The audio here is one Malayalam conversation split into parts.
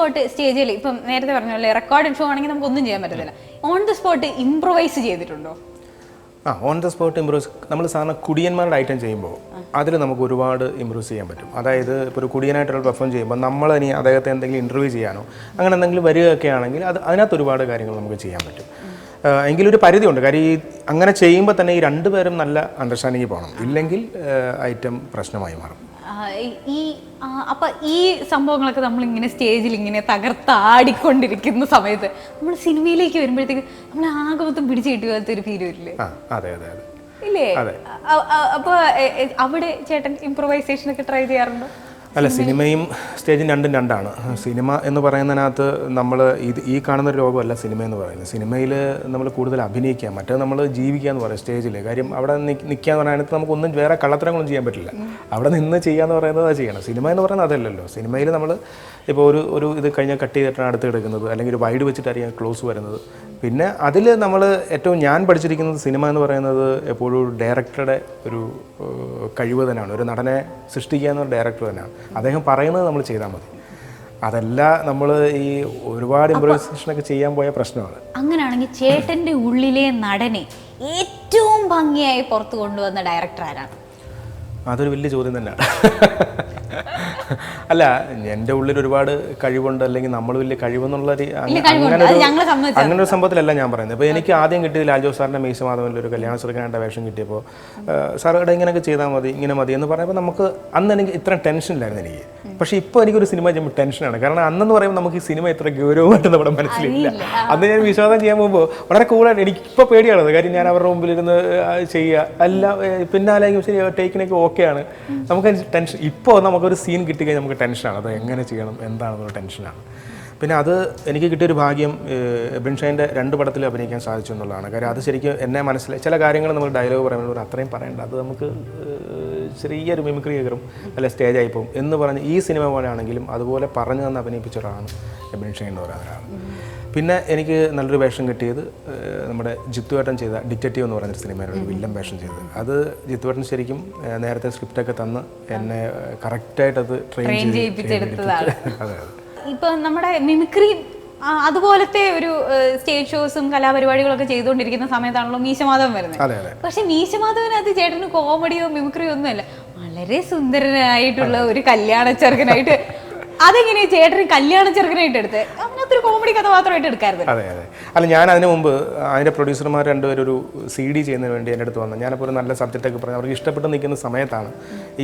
സ്പോട്ട് സ്റ്റേജിൽ ഇപ്പം നേരത്തെ പറഞ്ഞല്ലേ റെക്കോർഡഡ് ഷോ ആണെങ്കിൽ നമുക്ക് ഒന്നും ചെയ്യാൻ പറ്റത്തില്ല. ഓൺ ദ സ്പോട്ട് ഇംപ്രൊവൈസ് ചെയ്തിട്ടുണ്ടോ? ഓൺ ദ സ്പോട്ട് ഇമ്പ്രൂവ്സ് നമ്മൾ സാധാരണ കുടിയന്മാരുടെ ഐറ്റം ചെയ്യുമ്പോൾ അതിൽ നമുക്ക് ഒരുപാട് ഇമ്പ്രൂവ് ചെയ്യാൻ പറ്റും. അതായത് ഇപ്പോൾ ഒരു കുടിയനായിട്ടുള്ള പെർഫോം ചെയ്യുമ്പോൾ നമ്മൾ ഇനി അദ്ദേഹത്തെ എന്തെങ്കിലും ഇൻ്റർവ്യൂ ചെയ്യാനോ അങ്ങനെ എന്തെങ്കിലും വരികയൊക്കെ ആണെങ്കിൽ അതിനകത്ത് ഒരുപാട് കാര്യങ്ങൾ നമുക്ക് ചെയ്യാൻ പറ്റും. എങ്കിലൊരു പരിധിയുണ്ട്. കാര്യം ഈ അങ്ങനെ ചെയ്യുമ്പോൾ തന്നെ ഈ രണ്ടുപേരും നല്ല അണ്ടർസ്റ്റാൻഡിങ് പോകണം, ഇല്ലെങ്കിൽ ഐറ്റം പ്രശ്നമായി മാറും. അപ്പൊ ഈ സംഭവങ്ങളൊക്കെ നമ്മൾ ഇങ്ങനെ സ്റ്റേജിൽ ഇങ്ങനെ തകർത്താടിക്കൊണ്ടിരിക്കുന്ന സമയത്ത് നമ്മൾ സിനിമയിലേക്ക് വരുമ്പോഴത്തേക്ക് നമ്മൾ ആകെ മൊത്തം പിടിച്ചു കിട്ടുക ഒരു ഫീൽ വരില്ലേ? അതെ അതെ അതെ ഇല്ലേ? അപ്പൊ അവിടെ ചേട്ടൻ ഇംപ്രൊവൈസേഷൻ ഒക്കെ ട്രൈ ചെയ്യാറുണ്ടോ? അല്ല, സിനിമയും സ്റ്റേജും രണ്ടും രണ്ടാണ്. സിനിമ എന്ന് പറയുന്നതിനകത്ത് നമ്മൾ ഈ കാണുന്ന ഒരു ലോകമല്ല സിനിമ എന്ന് പറയുന്നത്. സിനിമയിൽ നമ്മൾ കൂടുതൽ അഭിനയിക്കുക, മറ്റേ നമ്മൾ ജീവിക്കുക എന്ന് പറയും സ്റ്റേജിൽ. കാര്യം അവിടെ നിൽക്കുക എന്ന് പറയുന്നത് നമുക്കൊന്നും വേറെ കള്ളത്തരങ്ങളൊന്നും ചെയ്യാൻ പറ്റില്ല. അവിടെ നിന്ന് ചെയ്യുക എന്ന് പറയുന്നത് അത് ചെയ്യണം. സിനിമ എന്ന് പറയുന്നത് അതല്ലല്ലോ. സിനിമയിൽ നമ്മൾ ഇപ്പോൾ ഒരു ഇത് കഴിഞ്ഞാൽ കട്ട് ചെയ്തിട്ടാണ് അടുത്ത് എടുക്കുന്നത്, അല്ലെങ്കിൽ ഒരു വൈഡ് വെച്ചിട്ടായിരിക്കും ക്ലോസ് വരുന്നത്. പിന്നെ അതിൽ നമ്മൾ ഏറ്റവും ഞാൻ പഠിച്ചിരിക്കുന്നത് സിനിമ എന്ന് പറയുന്നത് എപ്പോഴും ഡയറക്ടറുടെ ഒരു കഴിവ് തന്നെയാണ്. ഒരു നടനെ സൃഷ്ടിക്കുക എന്ന ഡയറക്ടർ തന്നെയാണ്. അദ്ദേഹം പറയുന്നത് നമ്മൾ ചെയ്താൽ മതി. അതല്ല നമ്മൾ ഈ ഒരുപാട് ഇംപ്രൂവൈസേഷനൊക്കെ ചെയ്യാൻ പോയ പ്രശ്നമാണ്. അങ്ങനെയാണെങ്കിൽ ചേട്ടൻ്റെ ഉള്ളിലെ നടനെ ഏറ്റവും ഭംഗിയായി പുറത്തു കൊണ്ടുവന്ന ഡയറക്ടർ ആരാണ്? അതൊരു വലിയ ചോദ്യം തന്നെയാണ്. അല്ല, എൻ്റെ ഉള്ളിൽ ഒരുപാട് കഴിവുണ്ട്, അല്ലെങ്കിൽ നമ്മൾ വലിയ കഴിവെന്നുള്ള അങ്ങനെ ഒരു സംഭവത്തിലല്ല ഞാൻ പറയുന്നത്. ഇപ്പോൾ എനിക്ക് ആദ്യം കിട്ടിയത് ലാൽ ജോസ് സാറിൻ്റെ മീശ മാധവനിൽ ഒരു കല്യാണ ചെറുക്കനായിട്ട് വേഷം കിട്ടിയപ്പോൾ സാറുടെ ഇങ്ങനെയൊക്കെ ചെയ്താൽ മതി, ഇങ്ങനെ മതി എന്ന് പറയുമ്പോൾ നമുക്ക് അന്ന് എനിക്ക് ഇത്ര ടെൻഷനില്ലായിരുന്നു എനിക്ക്. പക്ഷേ ഇപ്പോൾ എനിക്കൊരു സിനിമ ചെയ്യുമ്പോൾ ടെൻഷനാണ്. കാരണം അന്നെന്ന് പറയുമ്പോൾ നമുക്ക് ഈ സിനിമ ഇത്ര ഗൗരവമായിട്ട് നമ്മുടെ മനസ്സിലില്ല. അന്ന് ഞാൻ വിശ്വാസം ചെയ്യാൻ പോകുമ്പോൾ വളരെ കൂളായിട്ട് എനിക്കിപ്പോൾ പേടിയാണത്. കാര്യം ഞാൻ അവരുടെ മുമ്പിലിരുന്ന് ചെയ്യുക എല്ലാം പിന്നാലെ ശരി ടേക്കിനൊക്കെ ഓക്കെയാണ്. നമുക്ക് ടെൻഷൻ. ഇപ്പോൾ നമുക്കൊരു സീൻ കിട്ടിക്കഴിഞ്ഞാൽ നമുക്ക് ടെൻഷനാണ്. അത് എങ്ങനെ ചെയ്യണം എന്താണെന്നുള്ള ടെൻഷനാണ്. പിന്നെ അത് എനിക്ക് കിട്ടിയൊരു ഭാഗ്യം എബിൻ ഷൈൻ്റെ 2 പടത്തിൽ അഭിനയിക്കാൻ സാധിച്ചു എന്നുള്ളതാണ്. കാര്യം അത് ശരിക്കും എന്നെ മനസ്സിലായി. ചില കാര്യങ്ങൾ നമ്മൾ ഡയലോഗ് പറയുമ്പോൾ അത്രയും പറയേണ്ട, അത് നമുക്ക് ചെറിയൊരു മിമിക്രി കയറും, അല്ല സ്റ്റേജായി പോകും എന്ന് പറഞ്ഞ് ഈ സിനിമ പോലെയാണെങ്കിലും അതുപോലെ പറഞ്ഞു തന്ന് അഭിനയിപ്പിച്ച ഒരാളാണ് എബിൻ ഷൈൻ എന്ന് പറയുന്ന ഒരാൾ. പിന്നെ എനിക്ക് നല്ലൊരു വേഷം കിട്ടിയത് നമ്മുടെ ജിത്തുവേട്ടൻ ചെയ്ത ഡിറ്റക്റ്റീവ് എന്ന് പറയുന്നൊരു സിനിമയുടെ ഒരു വില്ലൻ വേഷം ചെയ്തത്. അത് ജിത്തുവേട്ടൻ ശരിക്കും നേരത്തെ സ്ക്രിപ്റ്റൊക്കെ തന്ന് എന്നെ കറക്റ്റായിട്ട് അത് ട്രെയിൻ ചെയ്യിപ്പിച്ചെടുത്തതാണ്. അതെ. ഇപ്പൊ നമ്മുടെ മിമിക്രി അതുപോലത്തെ ഒരു സ്റ്റേജ് ഷോസും കലാപരിപാടികളൊക്കെ ചെയ്തുകൊണ്ടിരിക്കുന്ന സമയത്താണല്ലോ മീശമാധവൻ വരുന്നത്. പക്ഷെ മീശമാധവനകത്ത് ചേട്ടന് കോമഡിയോ മിമിക്രിയോ ഒന്നുമല്ല, വളരെ സുന്ദരനായിട്ടുള്ള ഒരു കല്യാണ ചെറുക്കനായിട്ട്. അതെങ്ങനെയാ ചേട്ടന് കല്യാണ ചെറുക്കനായിട്ട് എടുത്ത് അങ്ങനത്തെ ഒരു കോമഡി കഥാപാത്രമായിട്ട് എടുക്കാറുണ്ട്? അതെ അതെ. അല്ല, ഞാൻ അതിന് മുമ്പ് അതിൻ്റെ പ്രൊഡ്യൂസർമാർ 2 പേരും ഒരു CD ചെയ്യുന്നതിന് വേണ്ടി എൻ്റെ അടുത്ത് വന്നു. ഞാനപ്പോൾ ഒരു നല്ല സബ്ജക്റ്റൊക്കെ പറഞ്ഞ് അവർക്ക് ഇഷ്ടപ്പെട്ട് നിൽക്കുന്ന സമയത്താണ്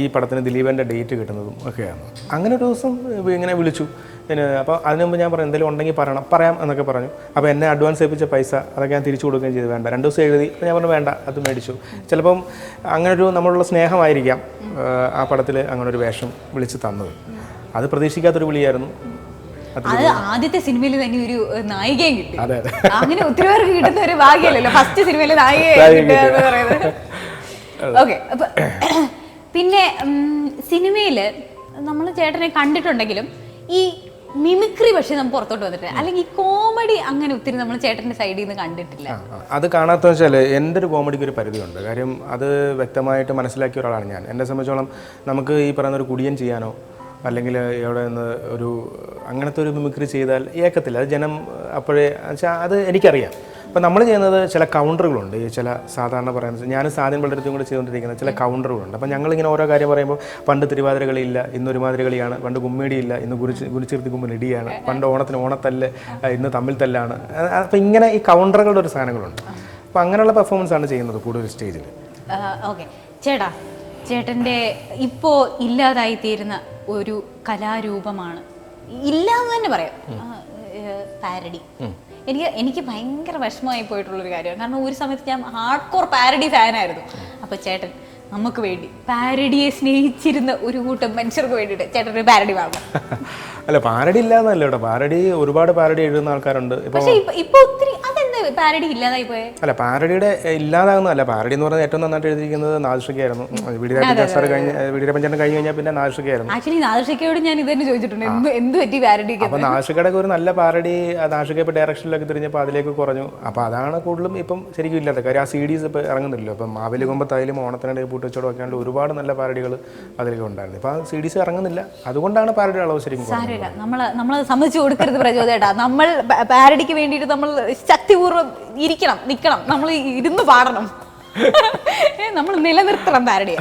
ഈ പടത്തിന് ദിലീപൻ്റെ ഡേറ്റ് കിട്ടുന്നതും ഒക്കെയാണ്. അങ്ങനെ ഒരു ദിവസം ഇങ്ങനെ വിളിച്ചു. പിന്നെ അപ്പോൾ അതിന് മുമ്പ് ഞാൻ പറഞ്ഞു എന്തെങ്കിലും ഉണ്ടെങ്കിൽ പറയാം എന്നൊക്കെ പറഞ്ഞു. അപ്പോൾ എന്നെ അഡ്വാൻസ് ഏൽപ്പിച്ച പൈസ അതൊക്കെ ഞാൻ തിരിച്ചു കൊടുക്കുകയും ചെയ്തു. വേണ്ട, 2 ദിവസം എഴുതി. ഞാൻ പറഞ്ഞു വേണ്ട, അത് മേടിച്ചു. ചിലപ്പം അങ്ങനൊരു നമ്മളുള്ള സ്നേഹമായിരിക്കാം ആ പടത്തിൽ അങ്ങനൊരു വേഷം വിളിച്ച് തന്നത്. അത് പ്രതീക്ഷിക്കാത്തൊരു വിളിയായിരുന്നു. അത് ആദ്യത്തെ സിനിമയിൽ തന്നെ ഒരു നായികയും കിട്ടി. അങ്ങനെ ഒത്തിരി പേർക്ക് കിട്ടുന്ന ഒരു ഭാഗ്യമല്ലല്ലോ ഫസ്റ്റ് സിനിമയിൽ നായികയെ കിട്ടുക എന്ന് പറയുന്നത്. ഓക്കെ. അപ്പൊ പിന്നെ സിനിമയിൽ നമ്മൾ ചേട്ടനെ കണ്ടിട്ടുണ്ടെങ്കിലും ഈ മിമിക്രി പക്ഷേ നമുക്ക് പുറത്തോട്ട് വന്നിട്ടില്ല, അല്ലെങ്കിൽ കോമഡി അങ്ങനെ ഒത്തിരി നമ്മൾ ചേട്ടൻ്റെ സൈഡിൽ നിന്ന് കണ്ടിട്ടില്ല. അത് കാണാത്തതെന്ന് വെച്ചാൽ എൻ്റെ ഒരു കോമഡിക്ക് ഒരു പരിധിയുണ്ട്. കാര്യം അത് വ്യക്തമായിട്ട് മനസ്സിലാക്കിയ ഒരാളാണ് ഞാൻ. എന്നെ സംബന്ധിച്ചോളം നമുക്ക് ഈ പറയുന്ന ഒരു കുടിയൻ ചെയ്യാനോ അല്ലെങ്കിൽ എവിടെ നിന്ന് ഒരു അങ്ങനത്തെ ഒരു മിമിക്രി ചെയ്താൽ ഏക്കത്തില്ല. അത് ജനം അപ്പോഴേ വെച്ചാൽ അത് എനിക്കറിയാം. അപ്പോൾ നമ്മൾ ചെയ്യുന്നത് ചില കൗണ്ടറുകളുണ്ട്. ഈ ചില സാധാരണ പറയുന്നത് ഞാൻ സാധനം വളരെയധികം കൂടെ ചെയ്തുകൊണ്ടിരിക്കുന്ന ചില കൗണ്ടറുകളുണ്ട്. അപ്പോൾ ഞങ്ങളിങ്ങനെ ഓരോ കാര്യം പറയുമ്പോൾ പണ്ട് തിരുവാതിര കളിയില്ല, ഇന്ന് ഒരുമാതിരി കളിയാണ്. പണ്ട് കുമ്മിടിയില്ല, ഇന്ന് ഗുരുചീർത്തി കുമ്പിൽ ഇടിയാണ്. പണ്ട് ഓണത്തിന് ഓണത്തല്ല്, ഇന്ന് തമ്മിൽ തല്ലാണ്. അപ്പോൾ ഇങ്ങനെ ഈ കൗണ്ടറുകളുടെ ഒരു സാധനങ്ങളുണ്ട്. അപ്പോൾ അങ്ങനെയുള്ള പെർഫോമൻസാണ് ചെയ്യുന്നത് കൂടുതൽ സ്റ്റേജിൽ. ഓക്കെ. ചേട്ടൻ്റെ ഇപ്പോൾ ഇല്ലാതായിത്തീരുന്ന ഒരു കലാരൂപമാണ്, ഇല്ലാന്ന് തന്നെ പറയാം, പാരഡി. എനിക്ക് ഭയങ്കര വിഷമമായി പോയിട്ടുള്ളൊരു കാര്യമാണ്. കാരണം ഒരു സമയത്ത് ഞാൻ ഹാർഡ് കോർ പാരഡി ഫാനായിരുന്നു. അപ്പോൾ ചേട്ടൻ നമുക്ക് വേണ്ടി പാരഡിയെ സ്നേഹിച്ചിരുന്ന ഒരു കൂട്ടം മനുഷ്യർക്ക് വേണ്ടിയിട്ട് ചേട്ടൻ ഒരു പാരഡി വാങ്ങണം. അല്ല, പാരഡി ഇല്ലാന്നല്ല കേട്ടോ. പാരഡി ഒരുപാട് പാരഡി എഴുതുന്ന ആൾക്കാരുണ്ട്. പക്ഷേ ഇപ്പൊ ഒത്തിരി അതെന്താ പാരഡി ഇല്ലാതായി പോയെ? അല്ല, പാരഡിയുടെ ഇല്ലാതാകുന്നതല്ല. പാരഡി എന്ന് പറഞ്ഞാൽ ഏറ്റവും നന്നായിട്ട് എഴുതിയിരിക്കുന്നത് നാദിർഷയ്ക്കായിരുന്നു. വീടിരപ്പഞ്ചേട്ടൻ കഴിഞ്ഞ് കഴിഞ്ഞാൽ പിന്നെ നാദിർഷയ്ക്കായിരുന്നു. ആക്ച്വലി നാദിർഷയ്ക്കയോട് ഞാൻ ഇത് തന്നെ ചോദിച്ചിട്ടുണ്ട്, എന്ത് പറ്റി പാരഡിക്ക്? അപ്പോൾ നാദിർഷയ്ക്കയുടെ ഒരു നല്ല പാരഡി നാദിർഷയ്ക്ക് ഇപ്പോൾ ഡയറക്ഷനിലൊക്കെ തിരിഞ്ഞപ്പോൾ അതിലേക്ക് കുറഞ്ഞു. അപ്പോൾ അതാണ് കൂടുതലും ഇപ്പം ശരിക്കും ഇല്ലാത്ത കാര്യം. ആ CDs ഇപ്പോൾ ഇറങ്ങുന്നില്ലല്ലോ. ഇപ്പം മാവേലി കൊമ്പത്തായാലും ഓണത്തിനിടെ പൂട്ടുവച്ചോടും ഒക്കെ ആണെങ്കിൽ ഒരുപാട് നല്ല പാരഡികൾ അതിലേക്ക് ഉണ്ടായിരുന്നു. ഇപ്പോൾ ആ CDs ഇറങ്ങുന്നില്ല, അതുകൊണ്ടാണ് പാരഡിയുടെ അളവ് ശരിക്കും. സാരമില്ല, നമ്മൾ സമ്മതിച്ചു കൊടുക്കരുത് പ്രചോദേട്ടാ. നമ്മൾ പാരഡിക്ക് വേണ്ടിയിട്ട് നമ്മൾ ശക്തിപൂർവ്വം ഇരിക്കണം, നിൽക്കണം, നമ്മൾ ഇരുന്ന് പാടണം, നമ്മൾ നിലനിർത്തണം പാരഡിയെ.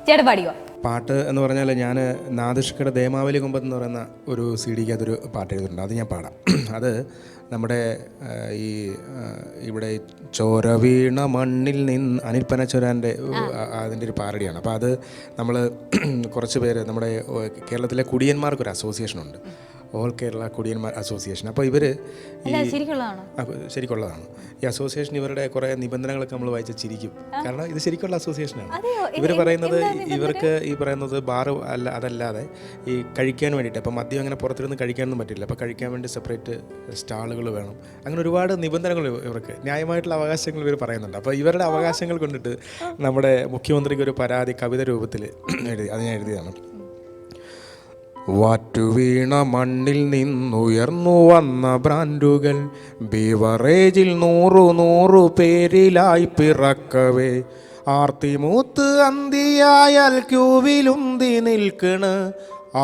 ചേട്ടൻ പാടിയോ? പാട്ട് എന്ന് പറഞ്ഞാൽ ഞാൻ നാദിർഷയ്ക്കയുടെ ദേമാവലി കൊമ്പത്ത് എന്ന് പറയുന്ന ഒരു CD-ക്ക് അതൊരു പാട്ട് എഴുതിയിട്ടുണ്ട്. അത് ഞാൻ പാടാം. അത് നമ്മുടെ ഇവിടെ ചോര വീണ മണ്ണിൽ നിന്ന് അനിൽ പനച്ചൊരാൻ്റെ അതിൻ്റെ ഒരു പാരഡിയാണ്. അപ്പോൾ അത് നമ്മൾ കുറച്ച് പേര്, നമ്മുടെ കേരളത്തിലെ കുടിയന്മാർക്കൊരു അസോസിയേഷനുണ്ട്, ഓൾ കേരള കുടിയന്മാർ അസോസിയേഷൻ. അപ്പോൾ ഇവർ ശരിക്കുള്ളതാണ്. ഈ അസോസിയേഷൻ ഇവരുടെ കുറേ നിബന്ധനകളൊക്കെ നമ്മൾ വായിച്ച് ചിരിക്കും. കാരണം ഇത് ശരിക്കുള്ള അസോസിയേഷനാണ്. ഇവർ പറയുന്നത്, ഇവർക്ക് ഈ പറയുന്നത് ബാറ് അതല്ലാതെ ഈ കഴിക്കാൻ വേണ്ടിയിട്ട്, അപ്പം മദ്യം അങ്ങനെ പുറത്തിരുന്ന് കഴിക്കാനൊന്നും പറ്റില്ല. അപ്പോൾ കഴിക്കാൻ വേണ്ടി സെപ്പറേറ്റ് സ്റ്റാളുകൾ വേണം. അങ്ങനെ ഒരുപാട് നിബന്ധനകൾ ഇവർക്ക്, ന്യായമായിട്ടുള്ള അവകാശങ്ങൾ ഇവർ പറയുന്നുണ്ട്. അപ്പോൾ ഇവരുടെ അവകാശങ്ങൾ കൊണ്ടിട്ട് നമ്മുടെ മുഖ്യമന്ത്രിക്ക് ഒരു പരാതി കവിത രൂപത്തിൽ എഴുതി, അത് ഞാൻ എഴുതിയതാണ്. വാറ്റുവീണ മണ്ണിൽ നിന്നുയർന്നു വന്ന ബ്രാൻഡുകൾ ബീവറേജിൽ 100 പേരിലായി പിറക്കവേ, ആർത്തിമൂത്ത് അന്തിയായാൽ ക്യൂവിലുന്തി നിൽക്കണ്,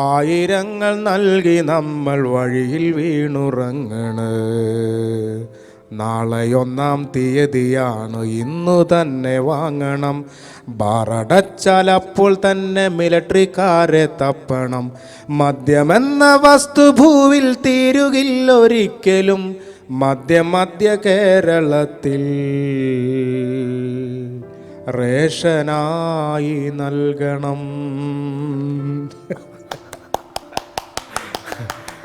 ആയിരങ്ങൾ നൽകി നമ്മൾ വഴിയിൽ വീണുറങ്ങണ്. നാളെ 1-ാം തീയതിയാണ്, ഇന്നു തന്നെ വാങ്ങണം. ബാറടച്ചാൽ അപ്പോൾ തന്നെ മിലിട്ടറിക്കാരെ തപ്പണം. മദ്യമെന്ന വസ്തു ഭൂവിൽ തീരുകില്ലൊരിക്കലും, മധ്യ കേരളത്തിൽ റേഷനായി നൽകണം.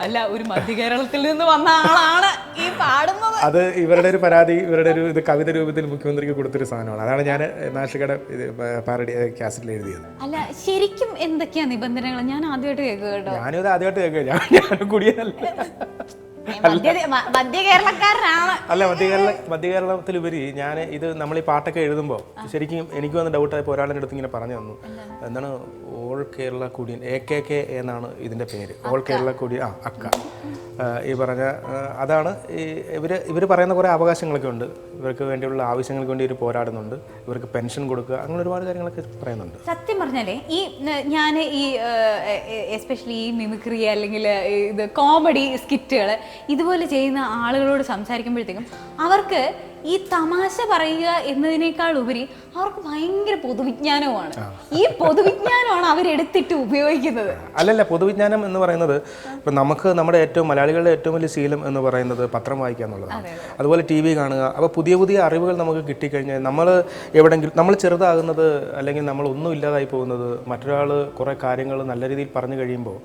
അല്ല, ഒരു മധ്യകേരളത്തിൽ നിന്ന് വന്ന ആളാണ് ഈ പാടുന്നത്. അത് ഇവരുടെ ഒരു പരാതി, ഇവരുടെ ഒരു ഇത് കവിത രൂപത്തിൽ മുഖ്യമന്ത്രിക്ക് കൊടുത്തൊരു സാധനമാണ്. അതാണ് ഞാൻ നാദിർഷയുടെ പാരഡി കാസറ്റിൽ എഴുതിയത്. അല്ല, ശരിക്കും എന്തൊക്കെയാ നിബന്ധനകൾ? ഞാൻ ആദ്യമായിട്ട് കേൾക്കുക കേട്ടോ. ഞാനിത് ആദ്യമായിട്ട് കേൾക്കുക. ഞാൻ കുടിയനല്ല, മധ്യകേരളക്കാരനാണ്. അല്ല, മധ്യകേരളത്തിലുപരി ഞാൻ ഇത് നമ്മൾ ഈ പാട്ടൊക്കെ എഴുതുമ്പോൾ ശരിക്കും എനിക്ക് വന്ന് ഡൗട്ടായപ്പോൾ ഒരാളുടെ അടുത്ത് ഇങ്ങനെ പറഞ്ഞു തന്നു, എന്താണ് ഓൾ കേരള കുടിയൻ, AKK എന്നാണ് ഇതിൻ്റെ പേര്. ഓൾ കേരള കുടിയൻ, അക്ക ഈ പറഞ്ഞ അതാണ്. ഇവർ പറയുന്ന കുറേ അവകാശങ്ങളൊക്കെ ഉണ്ട്. ഇവർക്ക് വേണ്ടിയുള്ള ആവശ്യങ്ങൾക്ക് വേണ്ടി ഇവർ പോരാടുന്നുണ്ട്. ഇവർക്ക് പെൻഷൻ കൊടുക്കുക, അങ്ങനെ ഒരുപാട് കാര്യങ്ങളൊക്കെ പറയുന്നുണ്ട്. സത്യം പറഞ്ഞാലേ ഞാൻ എസ്പെഷ്യലി ഈ മിമിക്രി അല്ലെങ്കിൽ ഇത് കോമഡി സ്കിറ്റുകൾ ഇതുപോലെ ചെയ്യുന്ന ആളുകളോട് സംസാരിക്കുമ്പോഴത്തേക്കും അവർക്ക് ഈ തമാശ പറയുക എന്നതിനേക്കാൾ ഉപരി അവർക്ക് ഭയങ്കര പൊതുവിജ്ഞാനവുമാണ്. ഈ പൊതുവിജ്ഞാനമാണ് അവരെടുത്തിട്ട് ഉപയോഗിക്കുന്നത്. അല്ലല്ല, പൊതുവിജ്ഞാനം എന്ന് പറയുന്നത് ഇപ്പം നമുക്ക് നമ്മുടെ മലയാളികളുടെ ഏറ്റവും വലിയ ശീലം എന്ന് പറയുന്നത് പത്രം വായിക്കുക എന്നുള്ളതാണ്. അതുപോലെ TV കാണുക. അപ്പോൾ പുതിയ അറിവുകൾ നമുക്ക് കിട്ടിക്കഴിഞ്ഞാൽ നമ്മൾ എവിടെയെങ്കിലും നമ്മൾ ചെറുതാകുന്നത് അല്ലെങ്കിൽ നമ്മൾ ഒന്നും ഇല്ലാതായി പോകുന്നത് മറ്റൊരാൾ കുറേ കാര്യങ്ങൾ നല്ല രീതിയിൽ പറഞ്ഞു കഴിയുമ്പോൾ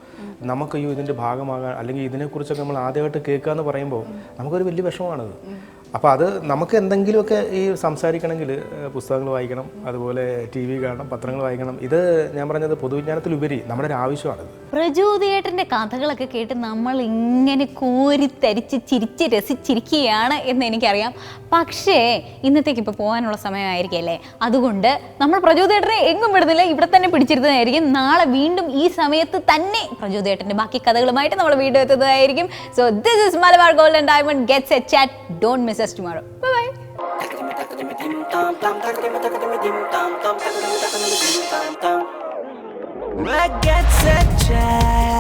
നമുക്ക് ഇതിൻ്റെ ഭാഗമാകാൻ അല്ലെങ്കിൽ ഇതിനെക്കുറിച്ചൊക്കെ നമ്മൾ ആദ്യമായിട്ട് കേൾക്കുക എന്ന് പറയുമ്പോൾ നമുക്കൊരു വലിയ വിഷമമാണത്. അപ്പോൾ അത് നമുക്ക് എന്തെങ്കിലുമൊക്കെ ഈ സംസാരിക്കണമെങ്കിൽ പുസ്തകങ്ങൾ വായിക്കണം, അതുപോലെ TV കാണണം, പത്രങ്ങൾ വായിക്കണം. ഇത് ഞാൻ പറഞ്ഞത് പൊതുവിജ്ഞാനത്തിലുപരി നമ്മുടെ ഒരു ആവശ്യമാണ്. പ്രചോദേട്ടൻ്റെ കഥകളൊക്കെ കേട്ട് നമ്മൾ ഇങ്ങനെ കോരിത്തരിച്ച് ചിരിച്ച് രസിച്ചിരിക്കുകയാണ് എന്ന് എനിക്കറിയാം. പക്ഷേ ഇന്നത്തേക്ക് ഇപ്പോൾ പോകാനുള്ള സമയമായിരിക്കല്ലേ, അതുകൊണ്ട് നമ്മൾ പ്രചോദേട്ടനെ എങ്ങും വിടുന്നില്ല, ഇവിടെ തന്നെ പിടിച്ചിരുന്നതായിരിക്കും. നാളെ വീണ്ടും ഈ സമയത്ത് തന്നെ പ്രചോദേട്ടൻ്റെ ബാക്കി കഥകളുമായിട്ട് നമ്മൾ വീണ്ടും എത്തുന്നതായിരിക്കും. So this is Malabar gold and diamond gets a chat. Don't miss us tomorrow. Bye bye. Gets a chat.